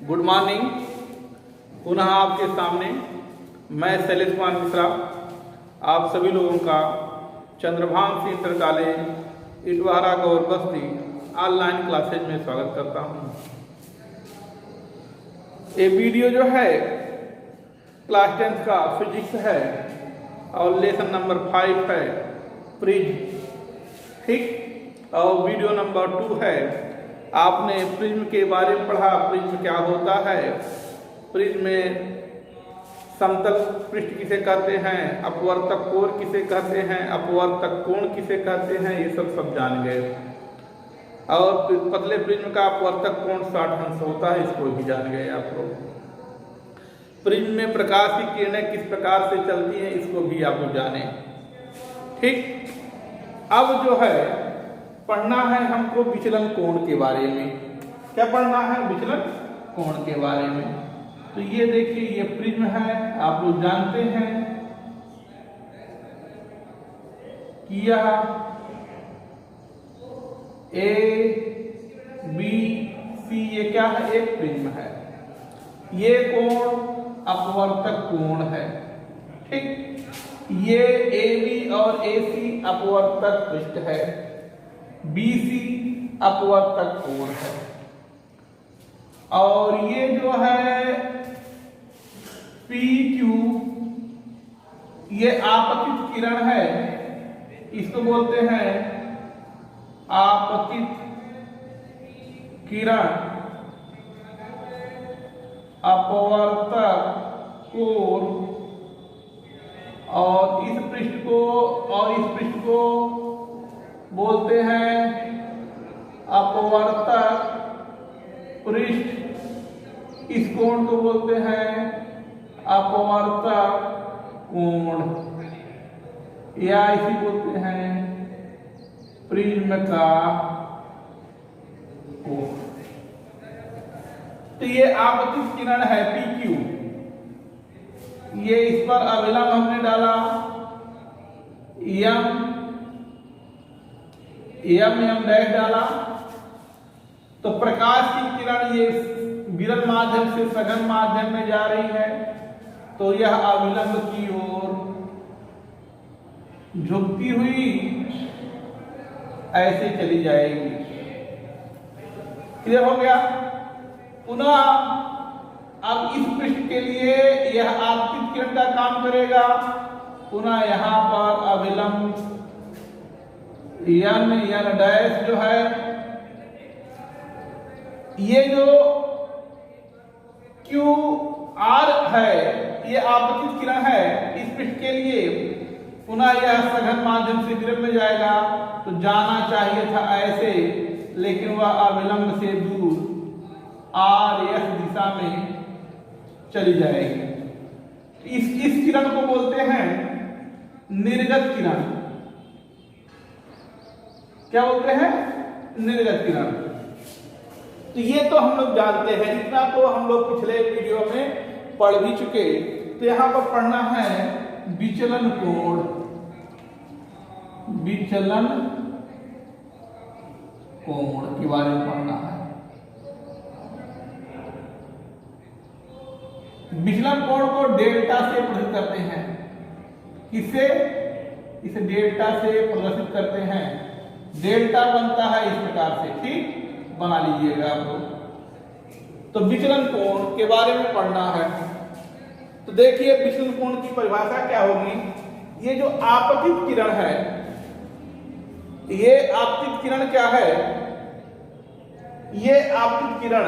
Good morning. पुनः आपके सामने मैं शैलेश कुमार मिश्रा आप सभी लोगों का चंद्रभान इंटर कॉलेज इटवारा गौर बस्ती ऑनलाइन क्लासेज में स्वागत करता हूँ। ये वीडियो जो है क्लास 10 का फिजिक्स है और लेसन नंबर 5 है प्रिज्म, ठीक। और वीडियो नंबर 2 है, आपने प्रिज्म के बारे में पढ़ा, प्रिज्म क्या होता है, प्रिज्म में समतल पृष्ठ किसे कहते हैं, अपवर्तक कोण किसे कहते हैं, अपवर्तक कोण किसे कहते हैं, ये सब जान गए। और पतले प्रिज्म का अपवर्तक कोण 60 अंश होता है, इसको भी जान गए आप लोग। प्रिज्म में प्रकाश की किरणें किस प्रकार से चलती हैं, इसको भी आप लोग जाने, ठीक। अब जो है पढ़ना है हमको विचलन कोण के बारे में। क्या पढ़ना है? विचलन कोण के बारे में। तो ये देखिए, ये प्रिज्म है, आप लोग जानते हैं कि यह ABC ये क्या है? एक प्रिज्म है। ये कोण अपवर्तक कोण है, ठीक। ये AB और AC अपवर्तक पृष्ठ है, BC अपवर्तक कोण है, और ये जो है PQ ये आपतित किरण है, इसको बोलते हैं आपतित किरण अपवर्तक कोण, और इस पृष्ठ को बोलते हैं अपवर्तक पृष्ठ, इस कोण को बोलते हैं अपवर्तक कोण, या इसी बोलते हैं प्रिज्म का कोण। तो ये आपतित किरण है PQ, ये इस पर अभिलंब हमने डाला M डैश डाला, तो प्रकाश की किरण ये विरल माध्यम से सघन माध्यम में जा रही है, तो यह अभिलंब की ओर झुकती हुई ऐसे चली जाएगी। क्लियर हो गया? पुनः अब इस पृष्ठ के लिए यह आपतित किरण का काम करेगा, पुनः यहां पर अभिलंब N डैश जो है, ये जो QR है ये आपतित किरण है इस पृष्ठ के लिए, पुनः यह सघन माध्यम से विरल में जाएगा, तो जाना चाहिए था ऐसे, लेकिन वह अभिलंब से दूर RS दिशा में चली जाएगी। इस किरण को बोलते हैं निर्गत किरण। क्या बोलते हैं? निर्गत किरण। तो ये तो हम लोग जानते हैं, इतना तो हम लोग पिछले वीडियो में पढ़ भी चुके। तो यहां पर पढ़ना है विचलन कोण, विचलन कोण के बारे में पढ़ना है। विचलन कोण को डेल्टा से प्रदर्शित करते हैं। किससे? इसे डेल्टा से प्रदर्शित करते हैं। डेल्टा बनता है इस प्रकार से, ठीक, बना लीजिएगा आप लोग। तो विचलन कोण के बारे में पढ़ना है। तो देखिए विचलन कोण की परिभाषा क्या होगी। ये जो आपतित किरण है, ये आपतित किरण क्या है? ये आपतित किरण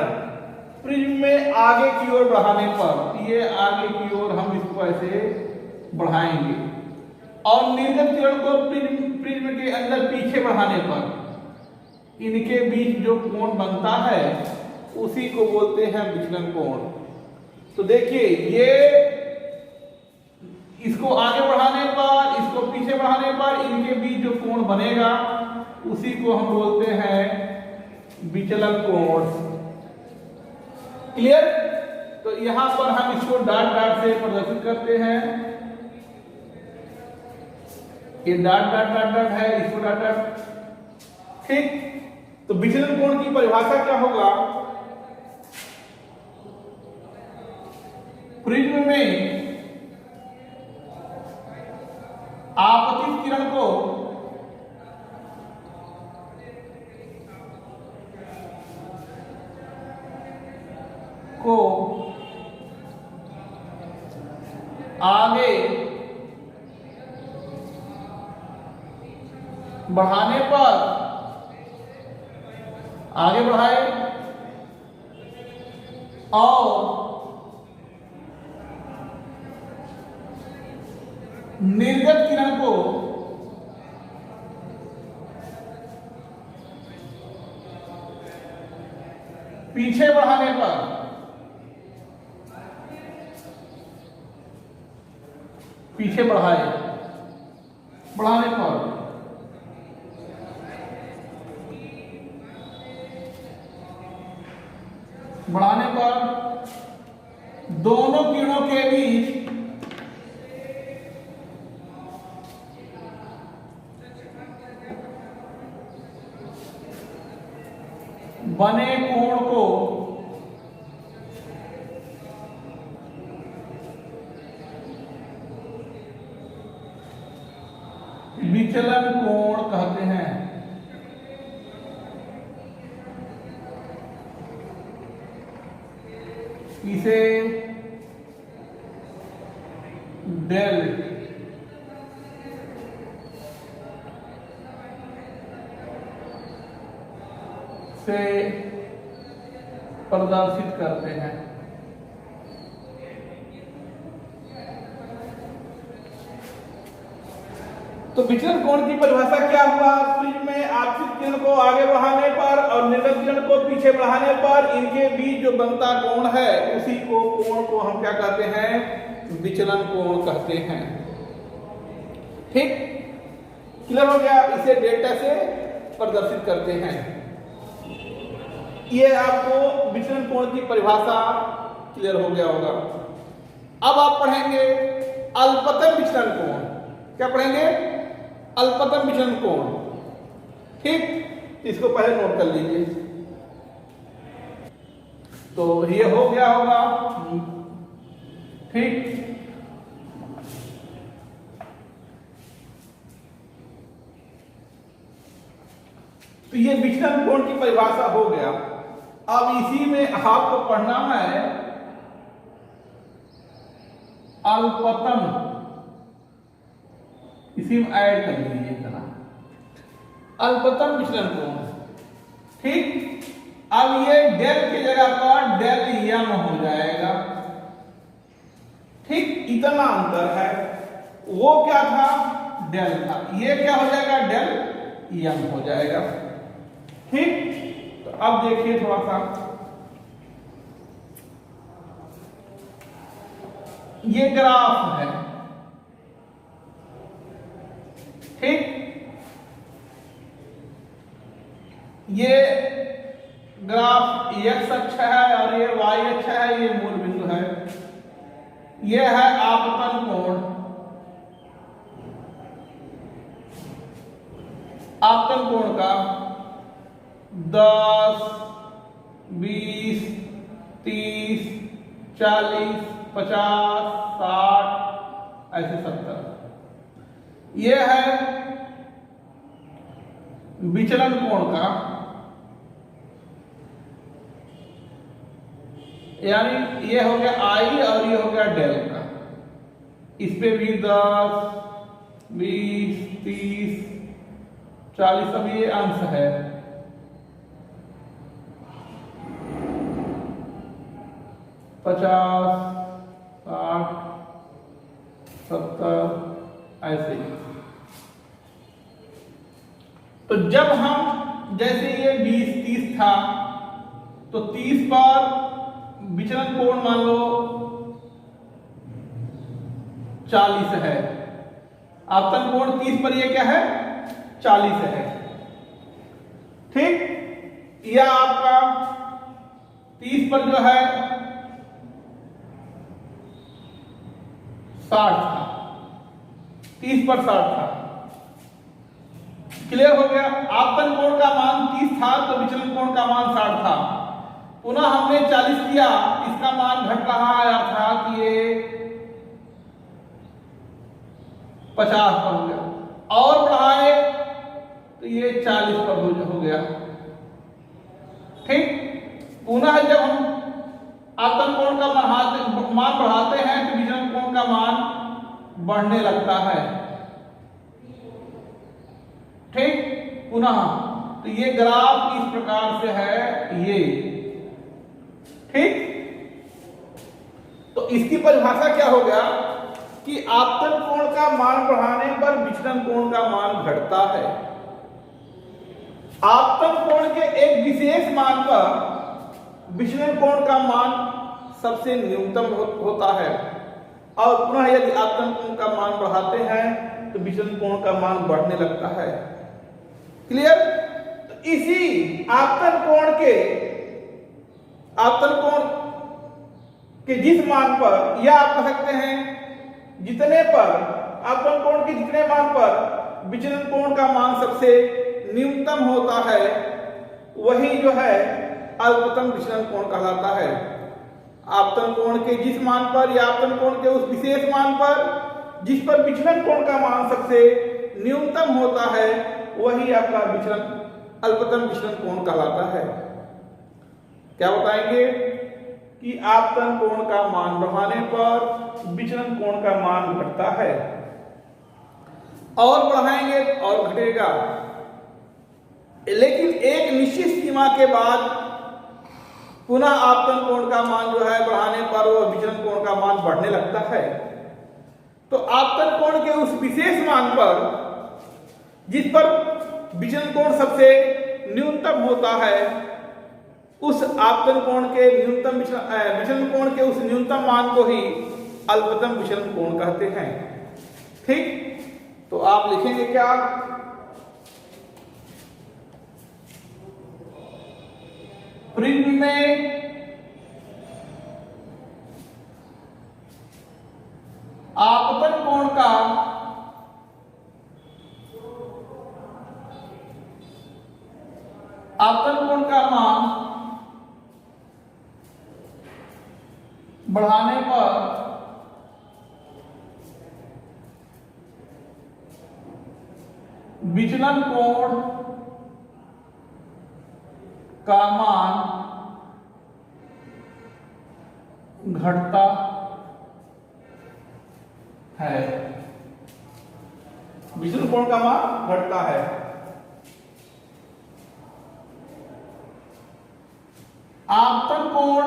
प्रिज्म में आगे की ओर बढ़ाने पर, ये आगे की ओर हम इसको ऐसे बढ़ाएंगे, और निर्गत किरण को प्रिज्म के अंदर पीछे बढ़ाने पर इनके बीच जो कोण बनता है उसी को बोलते हैं विचलन कोण। तो देखिए, ये इसको आगे बढ़ाने पर, इसको पीछे बढ़ाने पर इनके बीच जो कोण बनेगा उसी को हम बोलते हैं विचलन कोण। क्लियर? तो यहां पर हम इसको डॉट डॉट से प्रदर्शित करते हैं। ये डॉट डॉट डॉट डॉट है, इसको डॉट डॉट, ठीक। तो विचलन कोण की परिभाषा क्या होगा? प्रिज्म में आपतित किरण को आगे बढ़ाने पर आगे बढ़ाए और निर्गत किरण को पीछे बढ़ाने पर पीछे बढ़ाने पर दोनों किरणों के बीच बने कोण को विचलन कोण कहते हैं। इसे डेल से प्रदर्शित करते हैं। तो विचलन कोण की परिभाषा क्या हुआ? प्रिज्म में आपतित किरण को आगे बढ़ाने पर और निर्गत किरण को पीछे बढ़ाने पर इनके बीच जो बनता कोण है उसी कोण को हम क्या कहते हैं? विचलन कोण कहते हैं। ठीक, क्लियर हो गया? इसे डेल्टा से प्रदर्शित करते हैं। ये आपको विचलन कोण की परिभाषा क्लियर हो गया होगा। अब आप पढ़ेंगे अल्पतम विचलन कोण। क्या पढ़ेंगे? अल्पतम विचलन कोण। ठीक, इसको पहले नोट कर लीजिए। तो ये हो गया होगा। ठीक, तो ये विचलन कोण की परिभाषा हो गया। अब इसी में आपको पढ़ना है अल्पतम, इसी में ऐड कर लीजिए इतना, अल्पतम विचलन कोण। ठीक, अब ये डेल की जगह पर डेल यम हो जाएगा। ठीक, इतना अंतर है। वो क्या था? डेल था। ये क्या हो जाएगा? डेल यम हो जाएगा। ठीक, तो अब देखिए थोड़ा सा, ये ग्राफ है। ठीक, ये ग्राफ x अक्ष है और ये y अक्ष है, ये मूल बिंदु है। ये है आपतन कोण। आपतन कोण का 10, 20, 30, 40, 50, 60, ऐसे 70। ये है विचलन कोण का, यानी ये हो गया I और ये हो गया डेल का। इस पे भी 10, 20, 30, 40 सब ये अंश है। 50, 60, 70 ऐसे ही। तो जब हम, जैसे ये 20, 30 था, तो 30 पर विचलन कोण मान लो 40 है। आपतन कोण 30 पर ये क्या है? 40 है। ठीक, यह आपका 30 पर जो है 60 था। 30 पर 60 था। क्लियर हो गया? आपतन कोण का मान 30 था तो विचलन कोण का मान 60 था। पुनः हमने 40 लिया, इसका मान घट रहा है, अर्थात ये 50 पर हो गया। और बढ़ाए तो ये 40 पर हो गया। ठीक, पुनः जब हम आपतन कोण का मान बढ़ाते हैं तो विचलन कोण का मान बढ़ने लगता है। ठीक, पुनः तो ये ग्राफ इस प्रकार से है ये। ठीक, तो इसकी परिभाषा क्या हो गया कि आपतन कोण का मान बढ़ाने पर विचलन कोण का मान घटता है। आपतन कोण के एक विशेष मान पर विचलन कोण का मान सबसे न्यूनतम होता है, और पुनः यदि आपतन कोण का मान बढ़ाते हैं तो विचलन कोण का मान बढ़ने लगता है। क्लियर? तो इसी आपतन कोण के जिस मान पर, या आप कह सकते हैं जितने पर, आपतन कोण के जितने मान पर विचलन कोण का मान सबसे न्यूनतम होता है, वही जो है अल्पतम विचलन कोण कहलाता है। आपतन कोण के जिस मान पर या आपतन कोण के उस विशेष मान पर जिस पर विचलन कोण का मान सबसे न्यूनतम होता है, वही आपका अल्पतम विचलन कोण कहलाता है। क्या बताएंगे कि आपतन कोण का मान बढ़ाने पर विचलन कोण का मान घटता है, और बढ़ाएंगे और घटेगा, लेकिन एक निश्चित सीमा के बाद पुनः आपतन कोण का मान जो है बढ़ाने पर वो विचलन कोण का मान बढ़ने लगता है। तो आपतन कोण के उस विशेष मान पर जिस पर विचलन कोण सबसे न्यूनतम होता है, उस आपतन कोण के न्यूनतम विचलन कोण के उस न्यूनतम मान को ही अल्पतम विचलन कोण कहते हैं। ठीक, तो आप लिखेंगे क्या? प्रिज्म में आपतन कोण का मान बढ़ाने पर विचलन कोण का मान घटता है। विचलन कोण का मान घटता है। आपतन कोण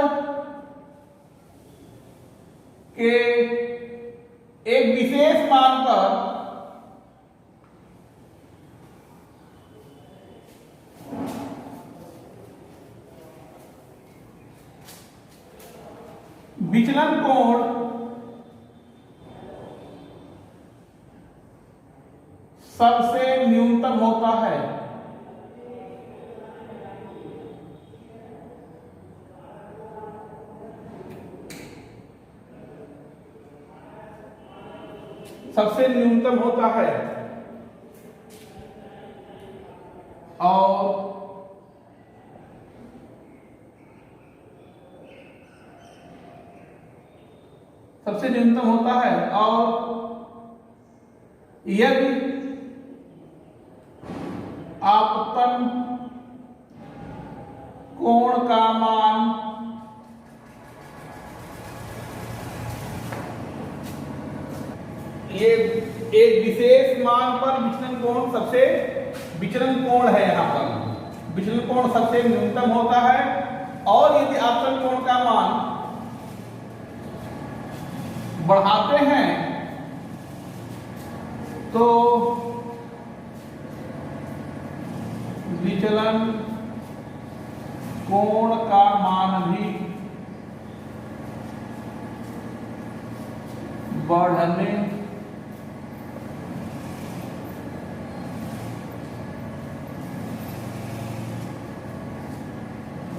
के एक विशेष मान पर विचलन कोण सबसे न्यूनतम होता है। सबसे न्यूनतम होता है, और सबसे न्यूनतम होता है, और यदि आपतन कोण का मान ये एक विशेष मान पर विचलन कोण सबसे, विचलन कोण है यहां पर विचलन कोण सबसे न्यूनतम होता है, और यदि आपतन कोण का मान बढ़ाते हैं तो विचलन कोण का मान भी बढ़ने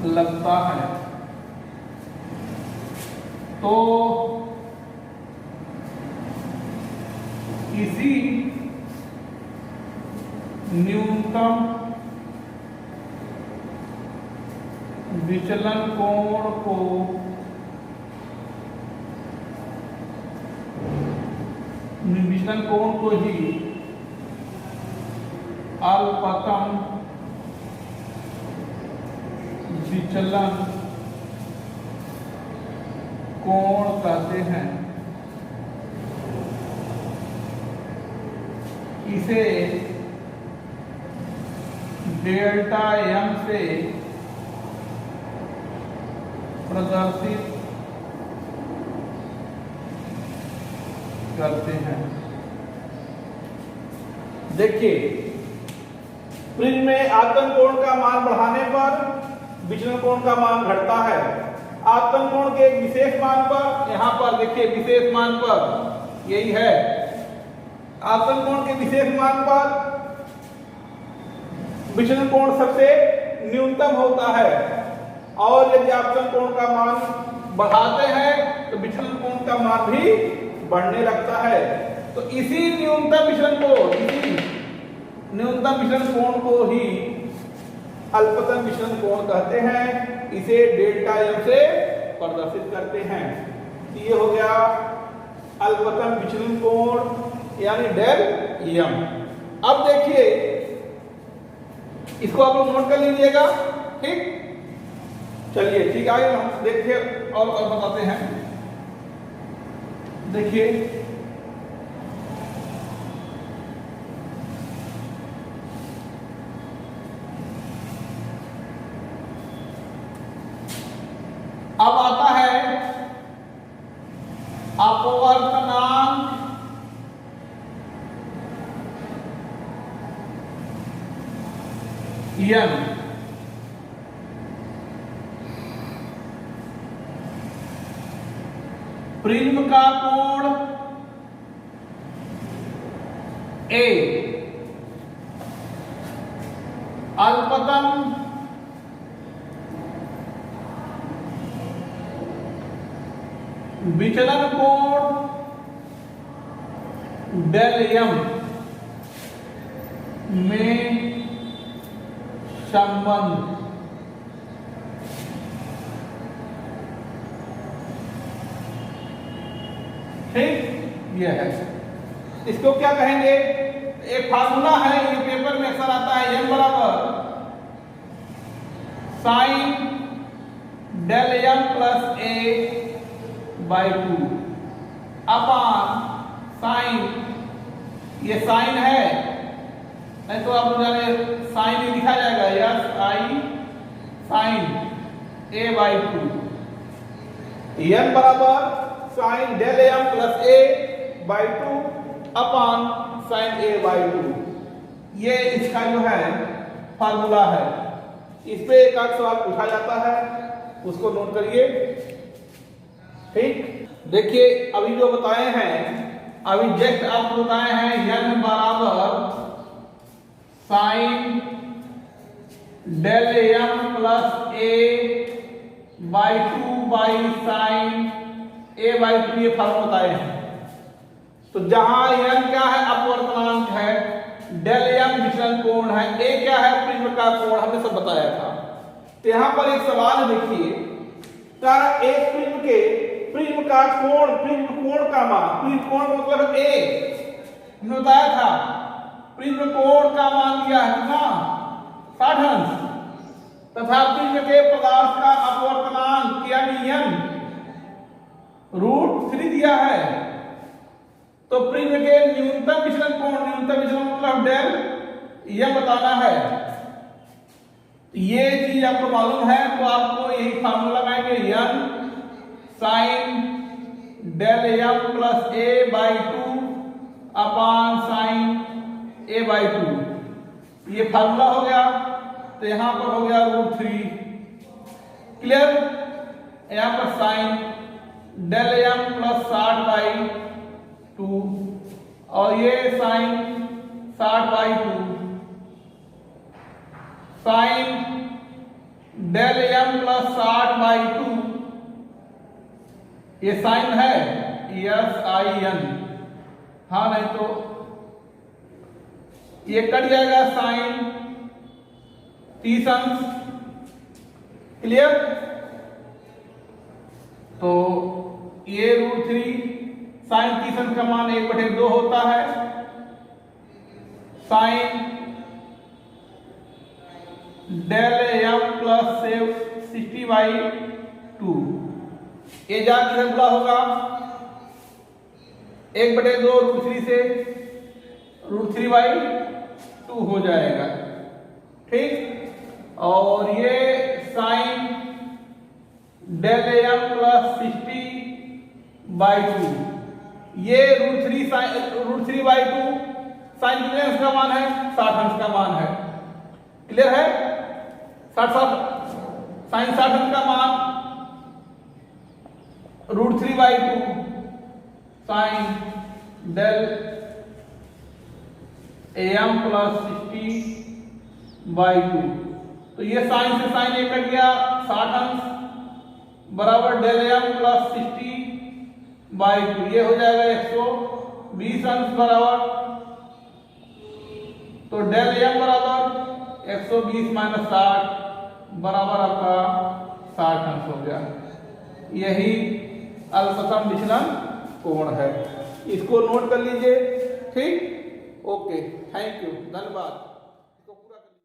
लगता है। तो इसी न्यूनतम विचलन कोण को ही अल्पतम विचलन कोण कहते हैं। इसे डेल्टा एम से प्रदर्शित करते हैं। देखिए, प्रिज्म में आपतन कोण का मान बढ़ाने पर विचलन कोण का मान घटता है। आपतन कोण के एक विशेष मान पर, यहां पर देखिए विशेष मान पर यही है, आपतन कोण के विशेष मान पर विचलन कोण सबसे न्यूनतम होता है, और यदि आपतन कोण का मान बढ़ाते हैं तो विचलन कोण का मान भी बढ़ने लगता है। तो इसी न्यूनतम विचलन कोण को ही अल्पतम विचलन कोण कहते हैं। इसे डेल्टा एम से प्रदर्शित करते हैं। ये हो गया अल्पतम विचलन कोण यानी डेल एम। अब देखिए, इसको आप लोग नोट कर लीजिएगा, ठीक। चलिए ठीक, आगे हम देखिए और बताते हैं। देखिए, अब आता है अपवर्तनांक n। प्रिज्म का कोण A अल्पतम विचलन कोण डेल एम में संबंध। ठीक, यह है। इसको क्या कहेंगे? एक फार्मूला है, ये पेपर में अक्सर आता है, m बराबर sine del m plus A by 2 upon sine, ये साइन है, नहीं तो आप लोग जाने साइन ही लिखा जाएगा, yes I sine A by 2। m बराबर sine del m plus A by 2 upon sine A by 2। ये इसका जो है फार्मूला है। इस पे एक आध सवाल पूछा जाता है, उसको नोट करिए, ठीक। देखिए, अभी जो बताए हैं, अभी जस्ट आपको बताए हैं n बराबर sine del m plus A by 2 by sine A by 2, ये फार्मूला बताए हैं। तो जहां n क्या है? अपवर्तनांक है, डेल एम विचलन कोण है, a क्या है? प्रिज्म का कोण, हमने सब बताया था। तो यहां पर एक सवाल देखिए, एक प्रिज्म का कोण, प्रिज्म कोण का मान, प्रिज्म कोण का मतलब a हमने बताया था, प्रिज्म कोण का मान दिया है कितना? 60 अंश, तथा प्रिज्म के पदार्थ का अपवर्तनांक यानी n √3 दिया है। तो प्रिज्म के न्यूनतम विचलन कोण, न्यूनतम विचलन मतलब डेल, यह बताना है। ये चीज आपको मालूम है तो आपको यही फार्मूला लगाएंगे, n sine del m plus A by 2 upon sine A by 2, ये फार्मूला हो गया। तो यहां पर हो गया √3, क्लियर। यहां पर sine del m plus 60 by 2 और ये sine 60 by 2, sine del m plus 60 by 2, ये साइन है, यस आई एन, हाँ नहीं तो ये कट जाएगा, साइन 30 अंश क्लियर? तो ये √3 साइन 30 अंश का मान 1/2 होता है। साइन डेल m प्लस 60/2 ये जा किधर बुला होगा? 1/2 √3 से √3/2 हो जाएगा। ठीक, और ये साइन डेल m प्लस 60/2 ये √3/2 साइन कितने अंश का मान है? 60 अंश का मान है। क्लियर है? 60 साइन 60 अंश का मान √3/2 साइन डेल am प्लस 60/2। तो ये साइन से साइन एक कट गया, 60 अंश बराबर डेल m प्लस 60/2 ये हो जाएगा 120 अंश बराबर, तो डेल m बराबर 120 माइनस 60 बराबर आपका 60 अंश हो गया। यही अल्पसम विचलन कोण है, इसको नोट कर लीजिए। ठीक, ओके, थैंक यू, धन्यवाद।